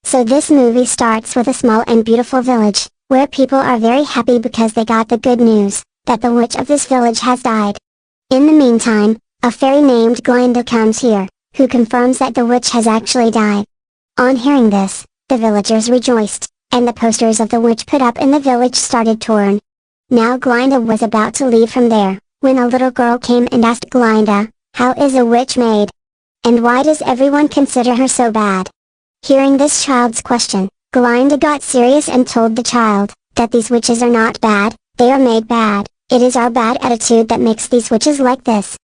So this movie starts with a small and beautiful village, where people are very happy because they got the good news, that the witch of this village has died. In the meantime, a fairy named Glinda comes here, who confirms that the witch has actually died. On hearing this, the villagers rejoiced, and the posters of the witch put up in the village started torn. Now Glinda was about to leave from there, when a little girl came and asked Glinda, "How is a witch made? And why does everyone consider her so bad?" Hearing this child's question, Glinda got serious and told the child, that these witches are not bad, they are made bad, it is our bad attitude that makes these witches like this.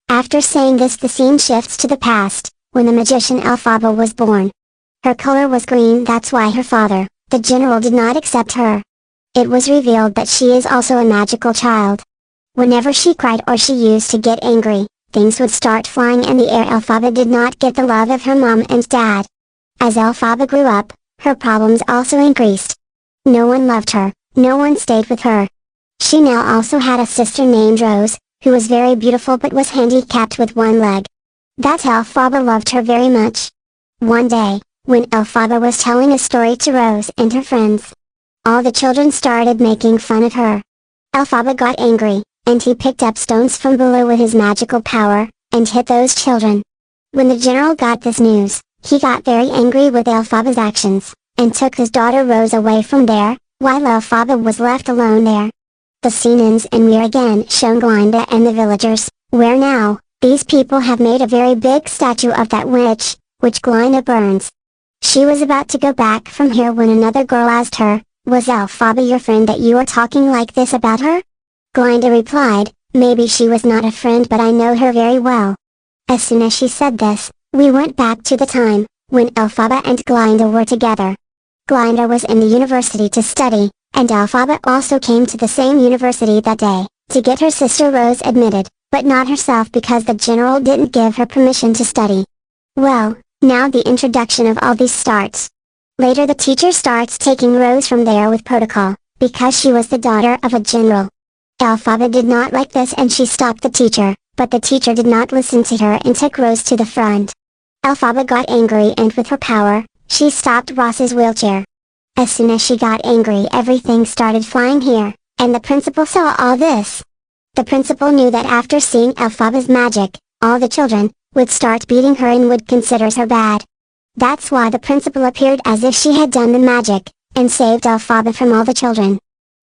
After saying this, the scene shifts to the past, when the magician Elphaba was born. Her color was green, that's why her father, the general, did not accept her. It was revealed that she is also a magical child. Whenever she cried or she used to get angry, things would start flying in the air. Elphaba did not get the love of her mom and dad. As Elphaba grew up, her problems also increased. No one loved her, no one stayed with her. She now also had a sister named Rose, who was very beautiful but was handicapped with one leg. That Elphaba loved her very much. One day, when Elphaba was telling a story to Rose and her friends, all the children started making fun of her. Elphaba got angry, and he picked up stones from below with his magical power, and hit those children. When the general got this news, he got very angry with Elphaba's actions, and took his daughter Rose away from there, while Elphaba was left alone there. The scene ends and we are again shown Glinda and the villagers, where now, these people have made a very big statue of that witch, which Glinda burns. She was about to go back from here when another girl asked her, "Was Elphaba your friend that you are talking like this about her?" Glinda replied, "Maybe she was not a friend, but I know her very well." As soon as she said this, we went back to the time, when Elphaba and Glinda were together. Glinda was in the university to study, and Elphaba also came to the same university that day, to get her sister Rose admitted, but not herself because the general didn't give her permission to study. Well, now the introduction of all these starts. Later the teacher starts taking Rose from there with protocol, because she was the daughter of a general. Elphaba did not like this and she stopped the teacher, but the teacher did not listen to her and took Rose to the front. Elphaba got angry and with her power, she stopped Ross's wheelchair. As soon as she got angry, everything started flying here, and the principal saw all this. The principal knew that after seeing Elphaba's magic, all the children would start beating her and would consider her bad. That's why the principal appeared as if she had done the magic, and saved Elphaba from all the children.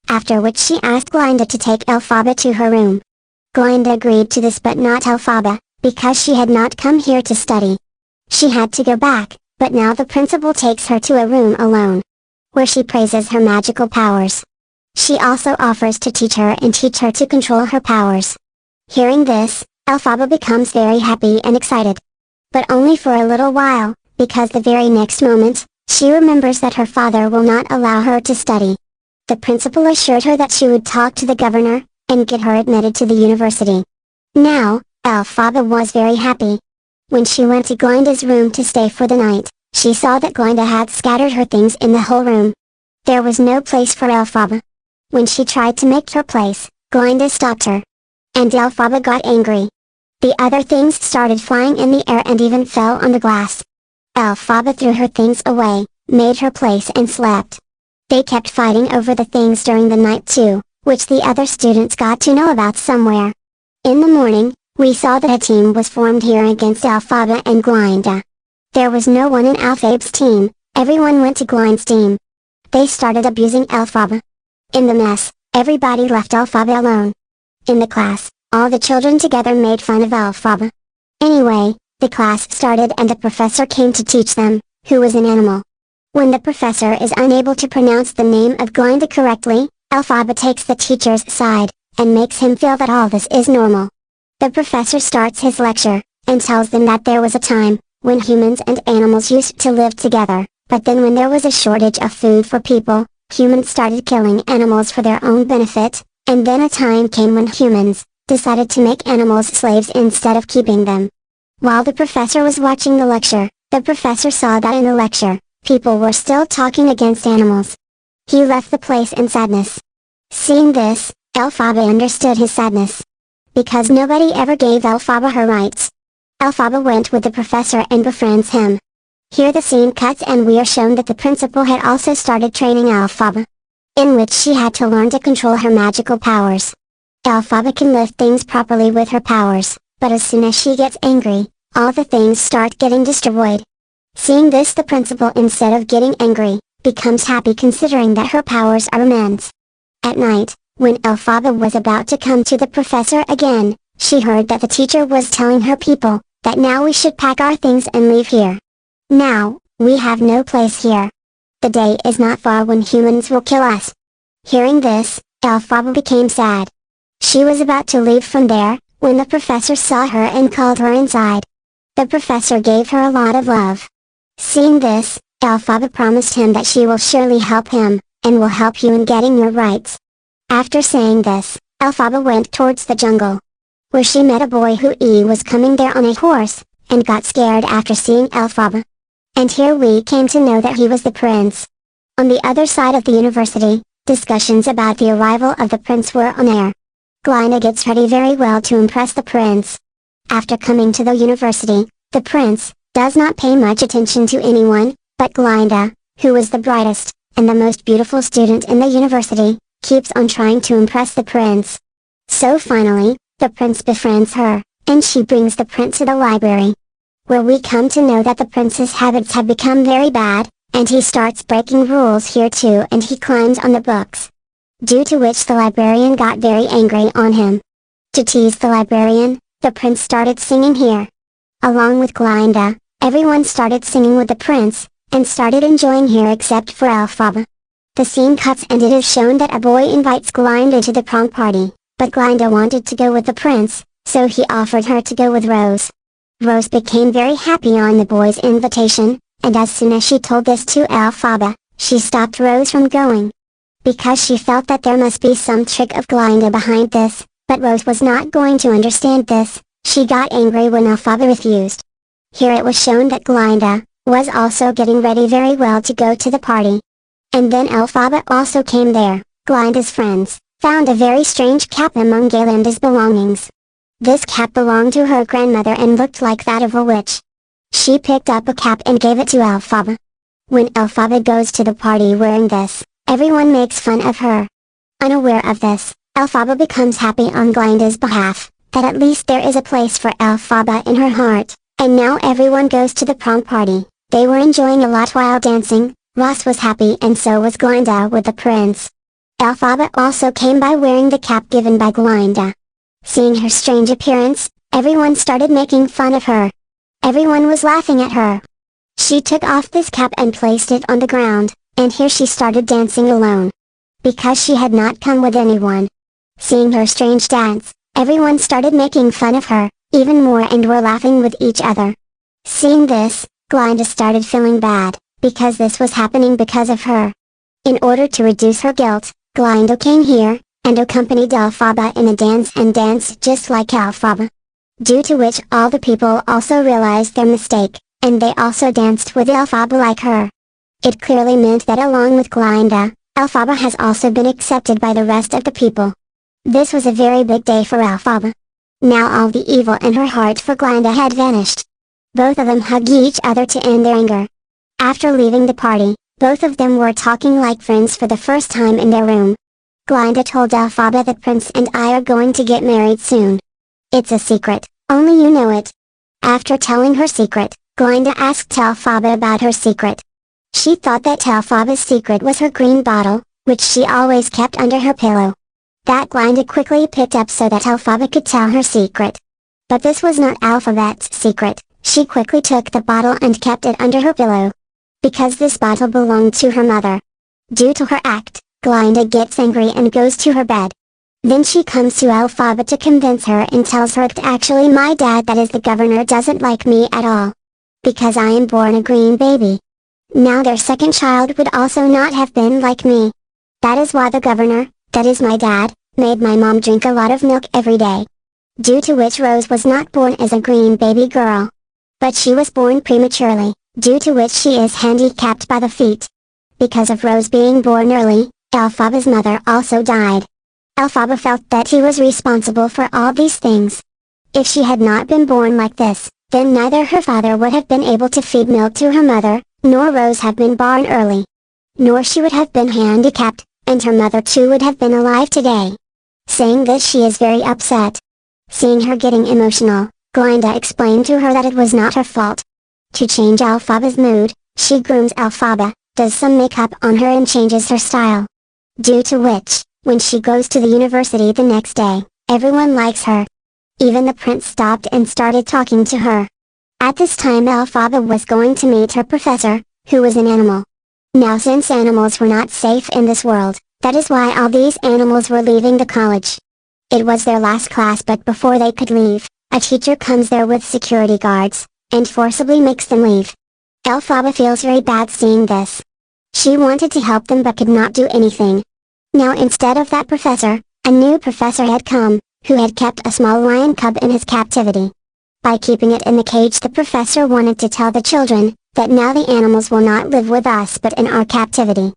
After which she asked Glinda to take Elphaba to her room. Glinda agreed to this but not Elphaba, because she had not come here to study. She had to go back, but now the principal takes her to a room alone, where she praises her magical powers. She also offers to teach her and teach her to control her powers. Hearing this, Elphaba becomes very happy and excited. But only for a little while, because the very next moment, she remembers that her father will not allow her to study. The principal assured her that she would talk to the governor, and get her admitted to the university. Now, Elphaba was very happy. When she went to Glinda's room to stay for the night, she saw that Glinda had scattered her things in the whole room. There was no place for Elphaba. When she tried to make her place, Glinda stopped her. And Elphaba got angry. The other things started flying in the air and even fell on the glass. Elphaba threw her things away, made her place and slept. They kept fighting over the things during the night too, which the other students got to know about somewhere. In the morning, we saw that a team was formed here against Elphaba and Glinda. There was no one in Elphaba's team, everyone went to Glinda's team. They started abusing Elphaba. In the mess, everybody left Elphaba alone. In the class, all the children together made fun of Elphaba. Anyway, the class started and the professor came to teach them, who was an animal. When the professor is unable to pronounce the name of Glinda correctly, Elphaba takes the teacher's side, and makes him feel that all this is normal. The professor starts his lecture, and tells them that there was a time, when humans and animals used to live together, but then when there was a shortage of food for people, humans started killing animals for their own benefit, and then a time came when humans decided to make animals slaves instead of keeping them. While the professor was watching the lecture, the professor saw that in the lecture, people were still talking against animals. He left the place in sadness. Seeing this, Elphaba understood his sadness. Because nobody ever gave Elphaba her rights. Elphaba went with the professor and befriends him. Here the scene cuts and we are shown that the principal had also started training Elphaba, in which she had to learn to control her magical powers. Elphaba can lift things properly with her powers, but as soon as she gets angry, all the things start getting destroyed. Seeing this, the principal, instead of getting angry, becomes happy considering that her powers are immense. At night, when Elphaba was about to come to the professor again, she heard that the teacher was telling her people that now we should pack our things and leave here. Now, we have no place here. The day is not far when humans will kill us. Hearing this, Elphaba became sad. She was about to leave from there, when the professor saw her and called her inside. The professor gave her a lot of love. Seeing this, Elphaba promised him that she will surely help him, and will help you in getting your rights. After saying this, Elphaba went towards the jungle, where she met a boy who was coming there on a horse, and got scared after seeing Elphaba. And here we came to know that he was the prince. On the other side of the university, discussions about the arrival of the prince were on air. Glinda gets ready very well to impress the prince. After coming to the university, the prince does not pay much attention to anyone, but Glinda, who is the brightest and the most beautiful student in the university, keeps on trying to impress the prince. So finally, the prince befriends her, and she brings the prince to the library, where we come to know that the prince's habits have become very bad, and he starts breaking rules here too, and he climbs on the books. Due to which the librarian got very angry on him. To tease the librarian, the prince started singing here. Along with Glinda, everyone started singing with the prince, and started enjoying here except for Elphaba. The scene cuts and it is shown that a boy invites Glinda to the prom party, but Glinda wanted to go with the prince, so he offered her to go with Rose. Rose became very happy on the boy's invitation, and as soon as she told this to Elphaba, she stopped Rose from going. Because she felt that there must be some trick of Glinda behind this, but Rose was not going to understand this. She got angry when Elphaba refused. Here it was shown that Glinda was also getting ready very well to go to the party. And then Elphaba also came there. Glinda's friends found a very strange cap among Glinda's belongings. This cap belonged to her grandmother and looked like that of a witch. She picked up a cap and gave it to Elphaba. When Elphaba goes to the party wearing this, everyone makes fun of her. Unaware of this, Elphaba becomes happy on Glinda's behalf, that at least there is a place for Elphaba in her heart, and now everyone goes to the prom party. They were enjoying a lot while dancing. Ross was happy and so was Glinda with the prince. Elphaba also came by wearing the cap given by Glinda. Seeing her strange appearance, everyone started making fun of her. Everyone was laughing at her. She took off this cap and placed it on the ground, and here she started dancing alone. Because she had not come with anyone. Seeing her strange dance, everyone started making fun of her, even more, and were laughing with each other. Seeing this, Glinda started feeling bad, because this was happening because of her. In order to reduce her guilt, Glinda came here, and accompanied Elphaba in a dance and danced just like Elphaba. Due to which all the people also realized their mistake, and they also danced with Elphaba like her. It clearly meant that along with Glinda, Elphaba has also been accepted by the rest of the people. This was a very big day for Elphaba. Now all the evil in her heart for Glinda had vanished. Both of them hugged each other to end their anger. After leaving the party, both of them were talking like friends for the first time in their room. Glinda told Elphaba that Prince and I are going to get married soon. It's a secret, only you know it. After telling her secret, Glinda asked Elphaba about her secret. She thought that Elphaba's secret was her green bottle, which she always kept under her pillow. That Glinda quickly picked up so that Elphaba could tell her secret. But this was not Elphaba's secret. She quickly took the bottle and kept it under her pillow. Because this bottle belonged to her mother. Due to her act, Glinda gets angry and goes to her bed. Then she comes to Elphaba to convince her and tells her that actually my dad, that is the governor, doesn't like me at all. Because I am born a green baby. Now their second child would also not have been like me. That is why the governor, that is my dad, made my mom drink a lot of milk every day. Due to which Rose was not born as a green baby girl. But she was born prematurely, due to which she is handicapped by the feet. Because of Rose being born early, Elphaba's mother also died. Elphaba felt that he was responsible for all these things. If she had not been born like this, then neither her father would have been able to feed milk to her mother, nor Rose have been born early. Nor she would have been handicapped, and her mother too would have been alive today. Saying this, she is very upset. Seeing her getting emotional, Glinda explained to her that it was not her fault. To change Elphaba's mood, she grooms Elphaba, does some makeup on her and changes her style. Due to which, when she goes to the university the next day, everyone likes her. Even the prince stopped and started talking to her. At this time Elphaba was going to meet her professor, who was an animal. Now since animals were not safe in this world, that is why all these animals were leaving the college. It was their last class, but before they could leave, a teacher comes there with security guards, and forcibly makes them leave. Elphaba feels very bad seeing this. She wanted to help them but could not do anything. Now instead of that professor, a new professor had come, who had kept a small lion cub in his captivity. By keeping it in the cage, the professor wanted to tell the children, that now the animals will not live with us but in our captivity.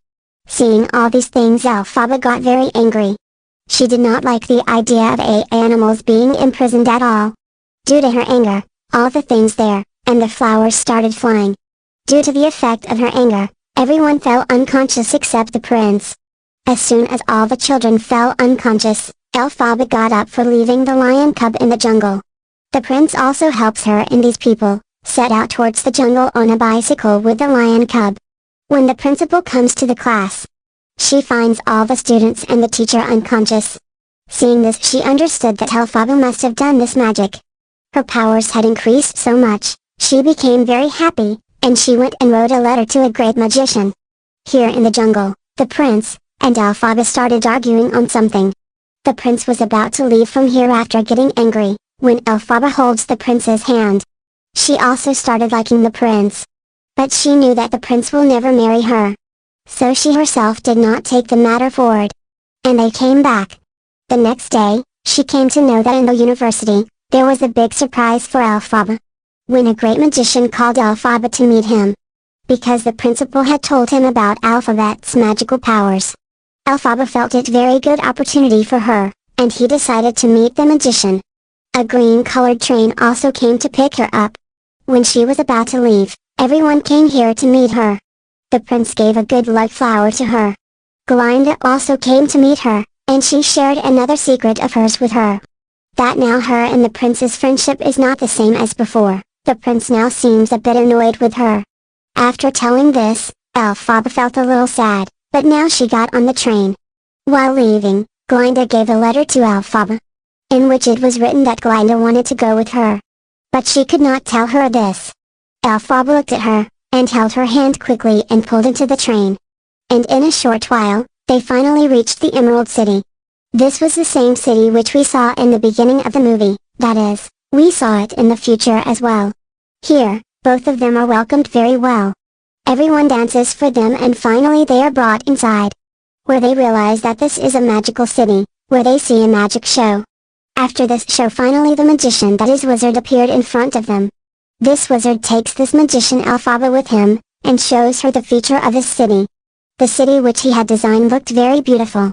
Seeing all these things, Elphaba got very angry. She did not like the idea of animals being imprisoned at all. Due to her anger, all the things there, and the flowers started flying. Due to the effect of her anger, everyone fell unconscious except the prince. As soon as all the children fell unconscious, Elphaba got up for leaving the lion cub in the jungle. The prince also helps her, and these people set out towards the jungle on a bicycle with the lion cub. When the principal comes to the class, she finds all the students and the teacher unconscious. Seeing this, she understood that Elphaba must have done this magic. Her powers had increased so much, she became very happy, and she went and wrote a letter to a great magician. Here in the jungle, the prince and Elphaba started arguing on something. The prince was about to leave from here after getting angry, when Elphaba holds the prince's hand. She also started liking the prince. But she knew that the prince will never marry her. So she herself did not take the matter forward. And they came back. The next day, she came to know that in the university, there was a big surprise for Elphaba. When a great magician called Elphaba to meet him. Because the principal had told him about Alphabet's magical powers. Elphaba felt it very good opportunity for her, and he decided to meet the magician. A green-colored train also came to pick her up. When she was about to leave, everyone came here to meet her. The prince gave a good luck flower to her. Glinda also came to meet her, and she shared another secret of hers with her. That now her and the prince's friendship is not the same as before. The prince now seems a bit annoyed with her. After telling this, Elphaba felt a little sad, but now she got on the train. While leaving, Glinda gave a letter to Elphaba, in which it was written that Glinda wanted to go with her. But she could not tell her this. Elphaba looked at her, and held her hand quickly and pulled into the train. And in a short while, they finally reached the Emerald City. This was the same city which we saw in the beginning of the movie, that is, we saw it in the future as well. Here, both of them are welcomed very well. Everyone dances for them, and finally they are brought inside, where they realize that this is a magical city, where they see a magic show. After this show, finally the magician, that is wizard, appeared in front of them. This wizard takes this magician Elphaba with him, and shows her the feature of this city. The city which he had designed looked very beautiful.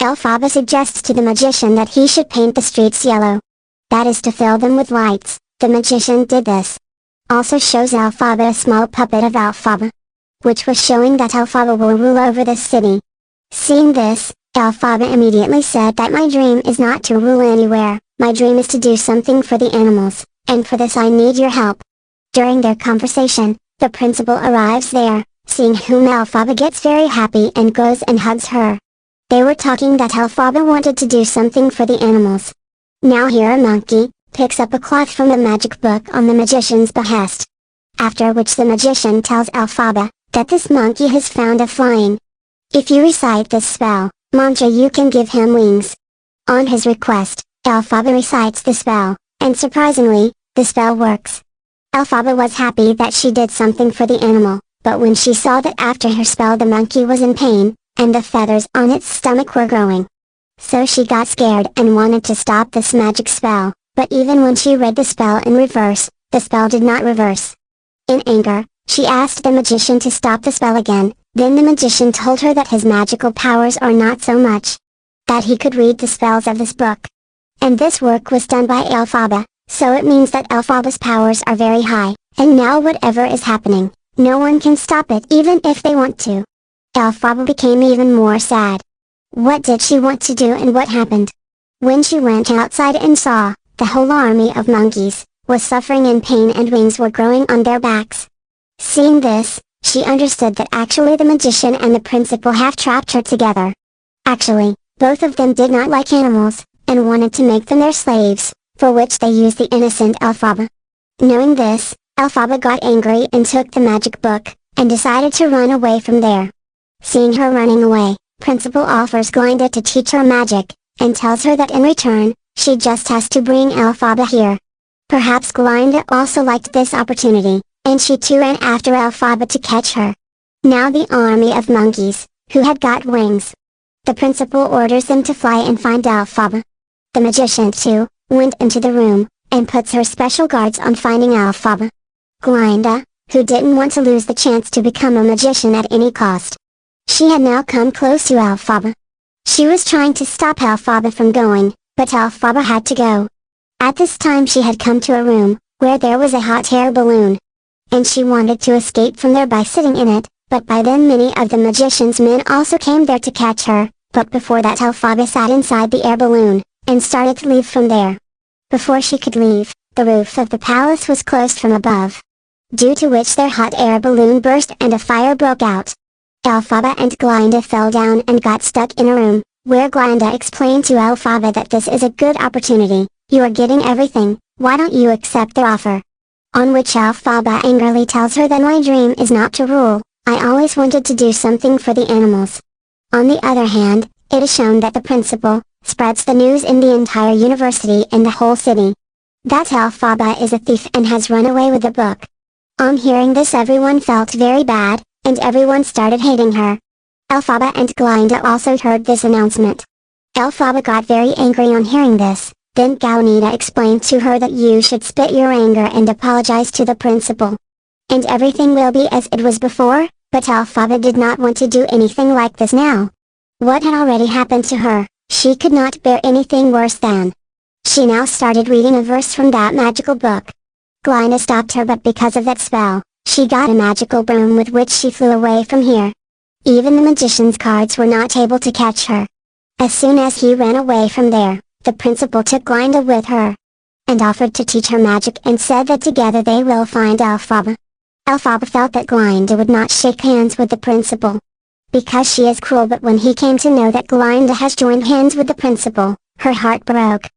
Elphaba suggests to the magician that he should paint the streets yellow. That is to fill them with lights. The magician did this. Also shows Elphaba a small puppet of Elphaba, which was showing that Elphaba will rule over this city. Seeing this, Elphaba immediately said that my dream is not to rule anywhere, my dream is to do something for the animals, and for this I need your help. During their conversation, the principal arrives there, seeing whom Elphaba gets very happy and goes and hugs her. They were talking that Elphaba wanted to do something for the animals. Now here a monkey picks up a cloth from the magic book on the magician's behest. After which the magician tells Elphaba that this monkey has found a flying. If you recite this spell, mantra, you can give him wings. On his request, Elphaba recites the spell, and surprisingly, the spell works. Elphaba was happy that she did something for the animal, but when she saw that after her spell the monkey was in pain, and the feathers on its stomach were growing. So she got scared and wanted to stop this magic spell, but even when she read the spell in reverse, the spell did not reverse. In anger, she asked the magician to stop the spell again. Then the magician told her that his magical powers are not so much that he could read the spells of this book. And this work was done by Elphaba, So it means that Elphaba's powers are very high, and now whatever is happening, no one can stop it even if they want to. Elphaba became even more sad. What did she want to do and what happened? When she went outside and saw, the whole army of monkeys, was suffering in pain and wings were growing on their backs. Seeing this, she understood that actually the magician and the principal have trapped her together. Actually, both of them did not like animals, and wanted to make them their slaves, for which they used the innocent Elphaba. Knowing this, Elphaba got angry and took the magic book, and decided to run away from there. Seeing her running away, Principal offers Glinda to teach her magic, and tells her that in return, she just has to bring Elphaba here. Perhaps Glinda also liked this opportunity, and she too ran after Elphaba to catch her. Now the army of monkeys, who had got wings. The principal orders them to fly and find Elphaba. The magician too, went into the room, and puts her special guards on finding Elphaba. Glinda, who didn't want to lose the chance to become a magician at any cost. She had now come close to Elphaba. She was trying to stop Elphaba from going, but Elphaba had to go. At this time she had come to a room, where there was a hot air balloon. And she wanted to escape from there by sitting in it, but by then many of the magician's men also came there to catch her, but before that Elphaba sat inside the air balloon, and started to leave from there. Before she could leave, the roof of the palace was closed from above. Due to which their hot air balloon burst and a fire broke out. Elphaba and Glinda fell down and got stuck in a room, where Glinda explained to Elphaba that this is a good opportunity, you are getting everything, why don't you accept their offer? On which Elphaba angrily tells her that my dream is not to rule, I always wanted to do something for the animals. On the other hand, it is shown that the principal spreads the news in the entire university and the whole city. That Elphaba is a thief and has run away with the book. On hearing this everyone felt very bad, and everyone started hating her. Elphaba and Glinda also heard this announcement. Elphaba got very angry on hearing this, then Glinda explained to her that you should spit your anger and apologize to the principal. And everything will be as it was before, but Elphaba did not want to do anything like this now. What had already happened to her, she could not bear anything worse than. She now started reading a verse from that magical book. Glinda stopped her, but because of that spell, she got a magical broom with which she flew away from here. Even the magician's cards were not able to catch her. As soon as he ran away from there, the principal took Glinda with her, and offered to teach her magic and said that together they will find Elphaba. Elphaba felt that Glinda would not shake hands with the principal, because she is cruel, but when he came to know that Glinda has joined hands with the principal, her heart broke.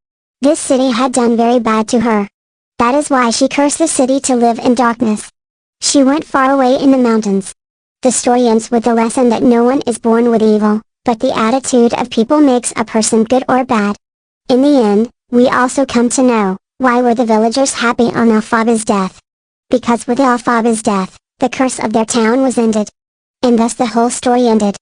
This city had done very bad to her. That is why she cursed the city to live in darkness. She went far away in the mountains. The story ends with the lesson that no one is born with evil, but the attitude of people makes a person good or bad. In the end, we also come to know, why were the villagers happy on Elphaba's death? Because with Elphaba's death, the curse of their town was ended. And thus the whole story ended.